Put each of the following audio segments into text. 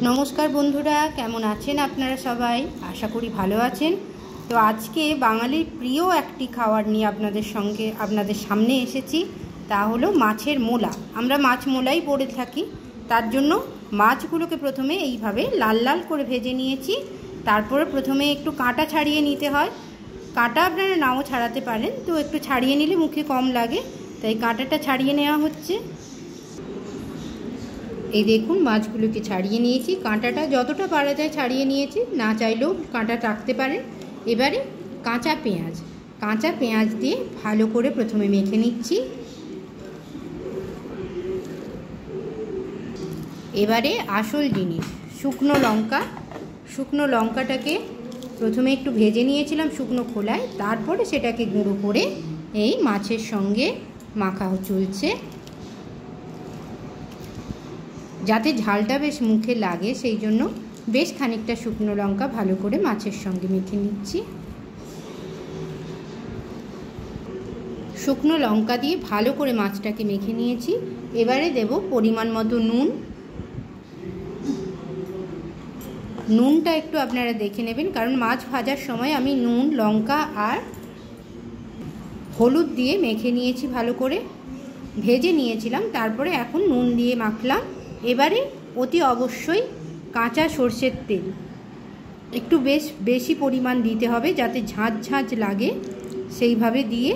नमस्कार बंधुरा केमन आছেন আপনারা সবাই आशा करी ভালো আছেন। तो আজকে বাঙালির প্রিয় একটি খাবার নিয়ে আপনাদের সামনে এসেছি, তা হলো মাছের মোলা। আমরা মাছ মোলাই বলে থাকি। তার জন্য মাছগুলোকে প্রথমে এইভাবে লাল লাল করে ভেজে নিয়েছি। তারপরে প্রথমে একটু কাঁটা ছাড়িয়ে নিতে হয়। কাঁটা আপনারা নাও ছাড়াতে পারেন, তো একটু ছাড়িয়ে নিলে মুখে কম লাগে, তাই কাঁটাটা ছাড়িয়ে নেওয়া হচ্ছে। এই দেখুন মাছগুলোকে ছাড়িয়ে নিয়েছি, কাঁটাটা যতটা পারা যায় ছাড়িয়ে নিয়েছি, না চাইলেও কাঁটা রাখতে পারেন। এবারে কাঁচা পেঁয়াজ দিয়ে ভালো করে প্রথমে মেখে নিচ্ছি। এবারে আসল জিনিস শুকনো লঙ্কাটাকে প্রথমে একটু ভেজে নিয়েছিলাম শুকনো খোলায়, তারপরে সেটাকে গুঁড়ো করে এই মাছের সঙ্গে মাখা চলছে। যাতে ঝালটা বেশ মুখে লাগে সেই জন্য বেশ খানিকটা শুকনো লঙ্কা ভালো করে মাছের সঙ্গে মেখে নিচ্ছি। শুকনো লঙ্কা দিয়ে ভালো করে মাছটাকে মেখে নিয়েছি। এবারে দেব পরিমাণ মতো নুনটা একটু আপনারা দেখে নেবেন, কারণ মাছ ভাজার সময় আমি নুন, লঙ্কা আর হলুদ দিয়ে মেখে নিয়েছি, ভালো করে ভেজে নিয়েছিলাম, তারপরে এখন নুন দিয়ে মাখলাম। এবারে অতি অবশ্যই কাঁচা সর্ষের তেল একটু বেশি পরিমাণ দিতে হবে, যাতে ঝাঁঝ লাগে, সেইভাবে দিয়ে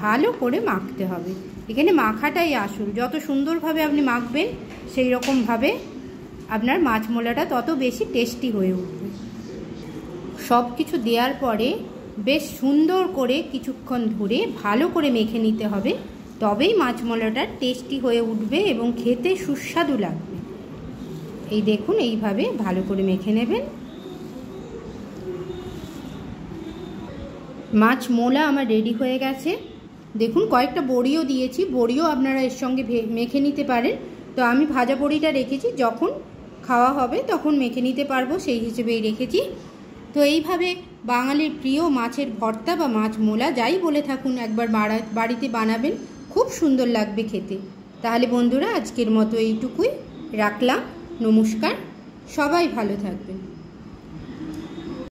ভালো করে মাখতে হবে। এখানে মাখাটাই আসল, যত সুন্দরভাবে আপনি মাখবেন সেই রকমভাবে আপনার মাছ মোলাটা তত বেশি টেস্টি হয়ে উঠবে। সব কিছু দেওয়ার পরে বেশ সুন্দর করে কিছুক্ষণ ধরে ভালো করে মেখে নিতে হবে, তবেই মাছ মোলাটা টেস্টি হয়ে উঠবে এবং খেতে সুস্বাদু লাগবে। এই দেখুন এইভাবে ভালো করে মেখে নেবেন। মাছ মোলা আমার রেডি হয়ে গেছে। দেখুন কয়েকটা বড়িও দিয়েছি, বড়িও আপনারা এর সঙ্গে মেখে নিতে পারেন। তো আমি ভাজা বড়িটা রেখেছি, যখন খাওয়া হবে তখন মেখে নিতে পারবো সেই হিসেবেই রেখেছি। তো এইভাবে বাঙালির প্রিয় মাছের ভর্তা বা মাছ মোলা যাই বলে থাকুন, একবার বাড়িতে বানাবেন, খুব সুন্দর লাগবে খেতে। তাহলে বন্ধুরা আজকের মতো এইটুকুই রাখলাম। নমস্কার, সবাই ভালো থাকবেন।